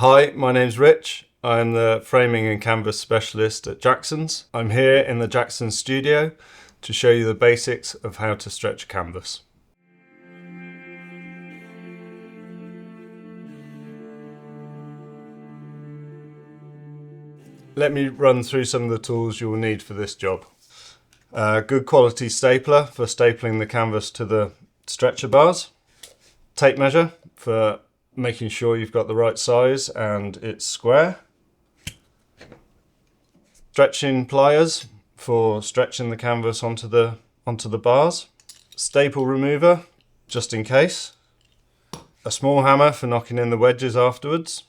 Hi, my name's Rich. I'm the framing and canvas specialist at Jackson's. I'm here in the Jackson's studio to show you the basics of how to stretch a canvas. Let me run through some of the tools you will need for this job. Good quality stapler for stapling the canvas to the stretcher bars. Tape measure for making sure you've got the right size and it's square. Stretching pliers for stretching the canvas onto the bars. Staple remover, just in case. A small hammer for knocking in the wedges afterwards.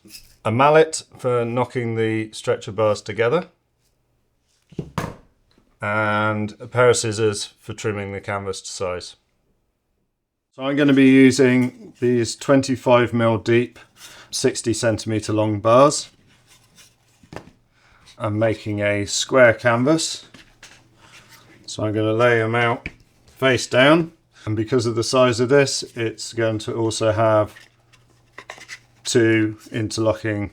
A mallet for knocking the stretcher bars together. And a pair of scissors for trimming the canvas to size. So I'm going to be using these 25mm deep, 60cm long bars. I'm making a square canvas. So I'm going to lay them out face down. And because of the size of this, it's going to also have two interlocking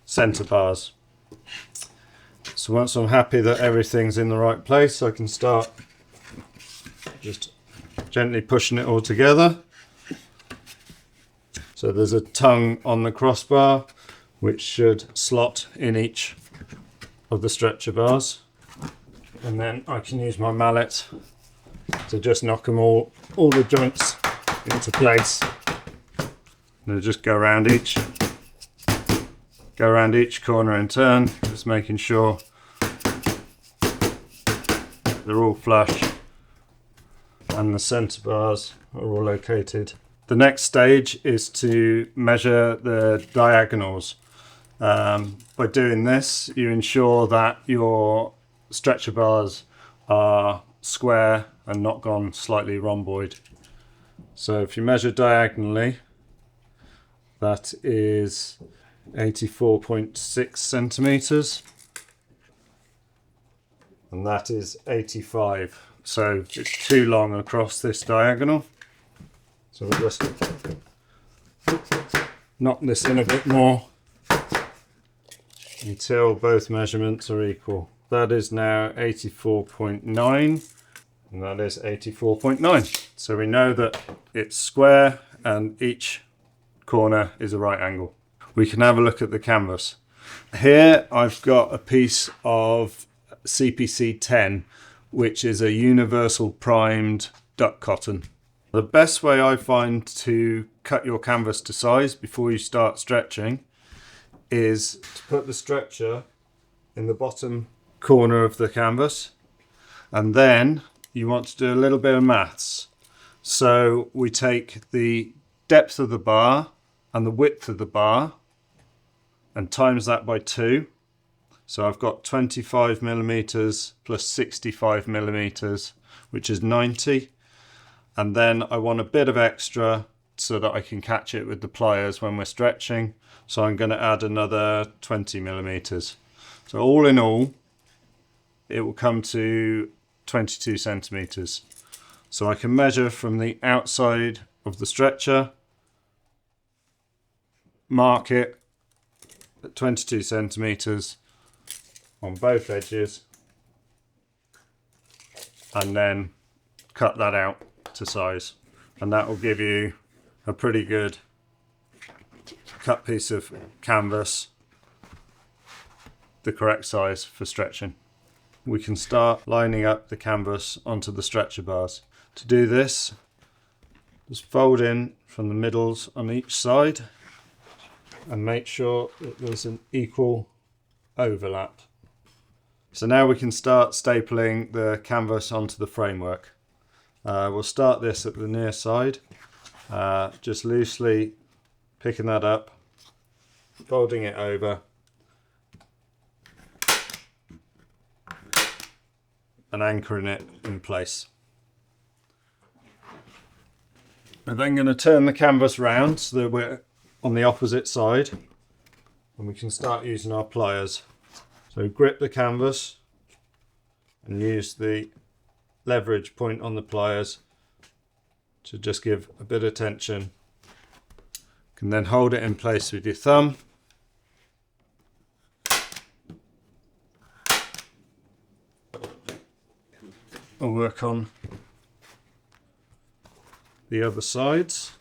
center bars. So once I'm happy that everything's in the right place, I can start just gently pushing it all together. So there's a tongue on the crossbar which should slot in each of the stretcher bars, and then I can use my mallet to just knock them all the joints into place. And I'll just go around each corner in turn, just making sure they're all flush and the center bars are all located. The next stage is to measure the diagonals. By doing this, you ensure that your stretcher bars are square and not gone slightly rhomboid. So if you measure diagonally, that is 84.6 centimeters, and that is 85. So it's too long across this diagonal. So we'll just knock this in a bit more until both measurements are equal. That is now 84.9 and that is 84.9. So we know that it's square and each corner is a right angle. We can have a look at the canvas. Here I've got a piece of CPC 10, which is a universal primed duck cotton. The best way I find to cut your canvas to size before you start stretching is to put the stretcher in the bottom corner of the canvas, and then you want to do a little bit of maths. So we take the depth of the bar and the width of the bar and times that by 2. So I've got 25mm plus 65mm, which is 90. And then I want a bit of extra so that I can catch it with the pliers when we're stretching. So I'm going to add another 20mm. So all in all, it will come to 22 centimeters. So I can measure from the outside of the stretcher, mark it at 22 centimeters on both edges, and then cut that out to size, and that will give you a pretty good cut piece of canvas, the correct size for stretching. We can start lining up the canvas onto the stretcher bars. To do this, just fold in from the middles on each side and make sure that there's an equal overlap. So now we can start stapling the canvas onto the framework. We'll start this at the near side, just loosely picking that up, folding it over, and anchoring it in place. I'm then going to turn the canvas round so that we're on the opposite side, and we can start using our pliers. So grip the canvas and use the leverage point on the pliers to just give a bit of tension, can then hold it in place with your thumb. I'll work on the other sides.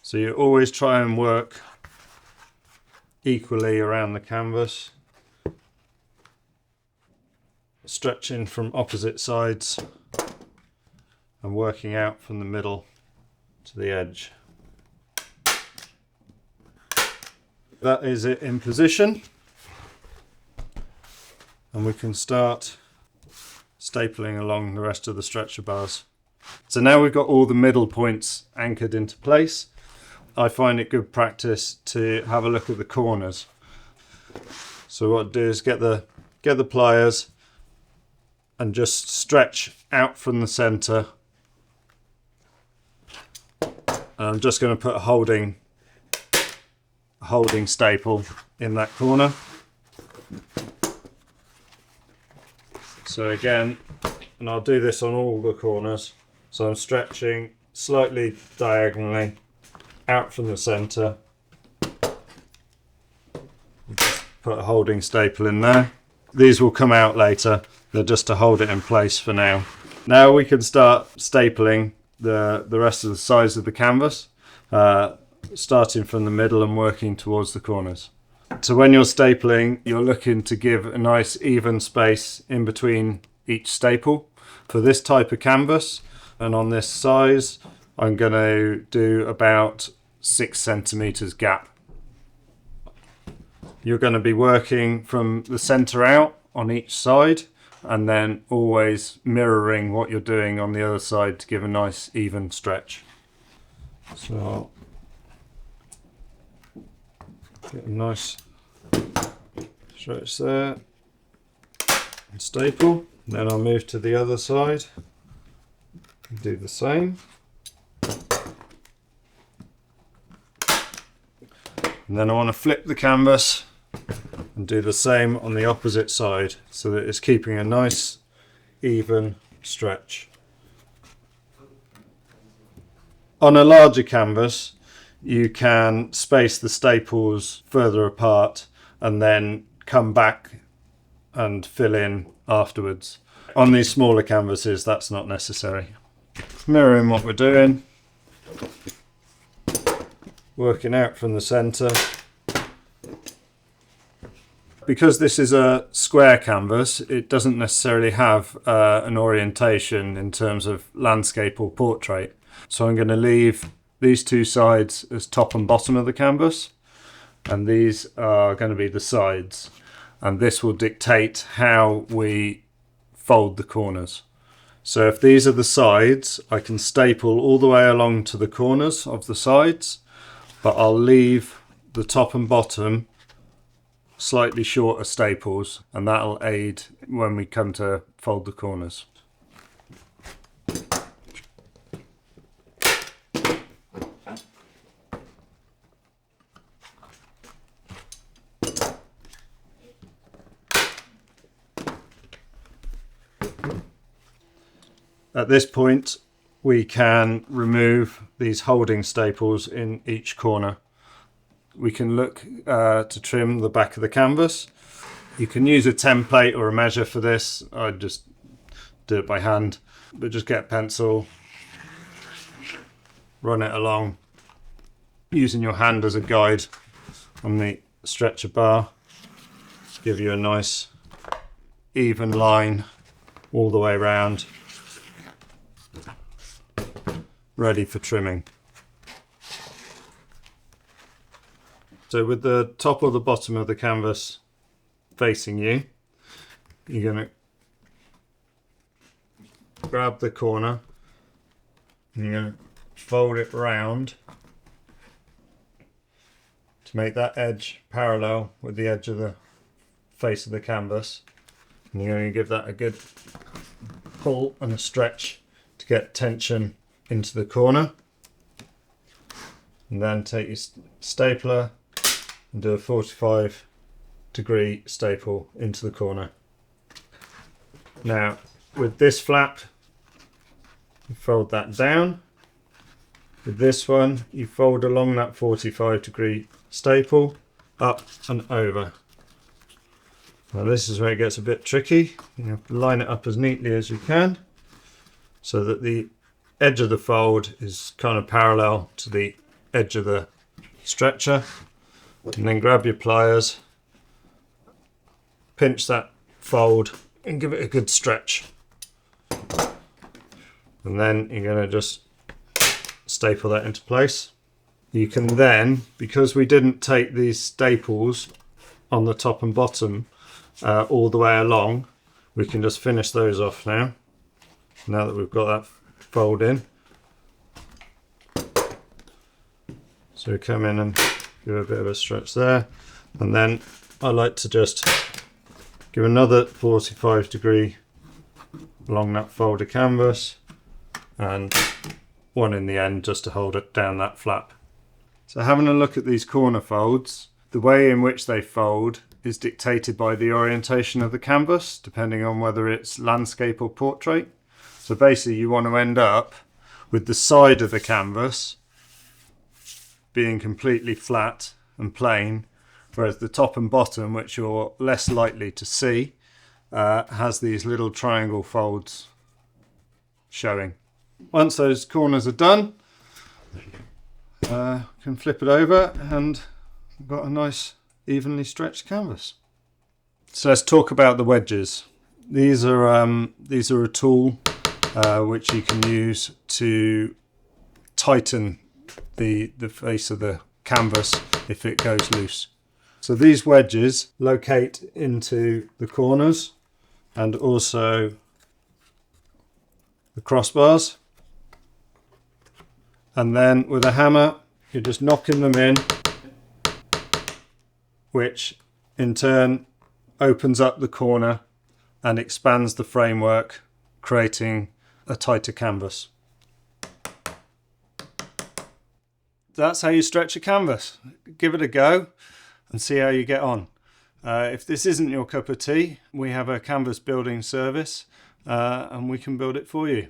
So you always try and work equally around the canvas, stretching from opposite sides and working out from the middle to the edge. That is it in position, and we can start stapling along the rest of the stretcher bars. So now we've got all the middle points anchored into place. I find it good practice to have a look at the corners. So what I do is get the pliers and just stretch out from the center. And I'm just going to put a holding staple in that corner. So again, and I'll do this on all the corners. So I'm stretching slightly diagonally out from the center. Put a holding staple in there. These will come out later. They're just to hold it in place for now. Now we can start stapling the rest of the sides of the canvas, starting from the middle and working towards the corners. So when you're stapling, you're looking to give a nice even space in between each staple. For this type of canvas and on this size, I'm going to do about 6 centimeters gap. You're going to be working from the center out on each side, and then always mirroring what you're doing on the other side to give a nice even stretch. So get a nice stretch there and staple. Then I'll move to the other side and do the same. And then I want to flip the canvas and do the same on the opposite side so that it's keeping a nice even stretch. On a larger canvas, you can space the staples further apart and then come back and fill in afterwards. On these smaller canvases, that's not necessary. Mirroring what we're doing, working out from the center. Because this is a square canvas, it doesn't necessarily have an orientation in terms of landscape or portrait. So I'm going to leave these two sides as top and bottom of the canvas, and these are going to be the sides, and this will dictate how we fold the corners. So if these are the sides, I can staple all the way along to the corners of the sides, but I'll leave the top and bottom slightly shorter staples, and that'll aid when we come to fold the corners. At this point, we can remove these holding staples in each corner. We can look to trim the back of the canvas. You can use a template or a measure for this. I just do it by hand, but just get a pencil, run it along using your hand as a guide on the stretcher bar. Give you a nice even line all the way around, ready for trimming. So with the top or the bottom of the canvas facing you, you're going to grab the corner and you're going to fold it round to make that edge parallel with the edge of the face of the canvas. And you're going to give that a good pull and a stretch to get tension into the corner. And then take your stapler and do a 45-degree staple into the corner. Now, with this flap, you fold that down. With this one, you fold along that 45-degree staple, up and over. Now this is where it gets a bit tricky. You have to line it up as neatly as you can so that the edge of the fold is kind of parallel to the edge of the stretcher. And then grab your pliers, pinch that fold and give it a good stretch. And then you're going to just staple that into place. You can then, because we didn't take these staples on the top and bottom all the way along, we can just finish those off now that we've got that fold in. So we come in and give a bit of a stretch there, and then I like to just give another 45-degree along that fold of canvas and one in the end just to hold it down that flap. So having a look at these corner folds, the way in which they fold is dictated by the orientation of the canvas, depending on whether it's landscape or portrait. So basically you want to end up with the side of the canvas being completely flat and plain, whereas the top and bottom, which you're less likely to see, has these little triangle folds showing. Once those corners are done, can flip it over and we've got a nice evenly stretched canvas. So let's talk about the wedges. These are a tool which you can use to tighten the face of the canvas if it goes loose. So these wedges locate into the corners and also the crossbars, and then with a hammer you're just knocking them in, which in turn opens up the corner and expands the framework, creating a tighter canvas. That's how you stretch a canvas. Give it a go and see how you get on. If this isn't your cup of tea, we have a canvas building service and we can build it for you.